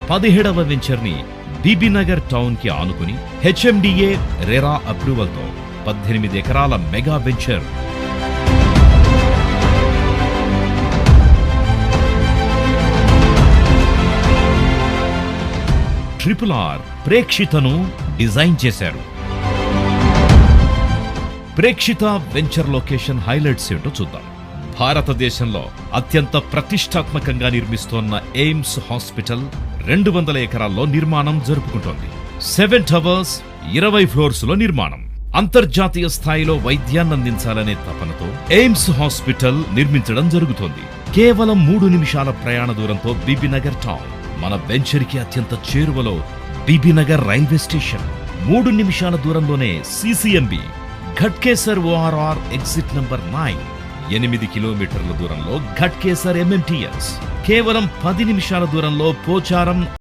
17వ venture ని Bibinagar town కి ఆనుకుని హెచ్ఎండిఏ రెరా అప్రూవల్ తో 18 ఎకరాల మెగా వెంచర్ RRR ప్రేక్షితను డిజైన్ చేశారు. ప్రేక్షిత వెంచర్ లొకేషన్ హైలైట్స్ ఏంటో చూద్దాం. భారతదేశంలో అత్యంత ప్రతిష్టాత్మకంగా నిర్మిస్తోన్న ఎయిమ్స్ హాస్పిటల్ 200 ఎకరాల్లో నిర్మాణం జరుపుకుంటోంది. 7 టవర్స్, 20 ఫ్లోర్స్ లో నిర్మాణం. అంతర్జాతీయ స్థాయిలో వైద్యాన్నందించాలనే తపనతో ఎయిమ్స్ హాస్పిటల్ నిర్మించడం జరుగుతోంది. కేవలం 3 నిమిషాల ప్రయాణ దూరంతో బీబీనగర్ టౌన్. మన వెంచర్ కి అత్యంత చేరువలో బీబీనగర్ రైల్వే స్టేషన్. 3 నిమిషాల దూరంలోనే CCMB, Ghatkesar ORR exit number 9. 8 కిలోమీటర్ల దూరంలో ఘట్కేసర్ MMTS. కేవలం 10 నిమిషాల దూరంలో పోచారం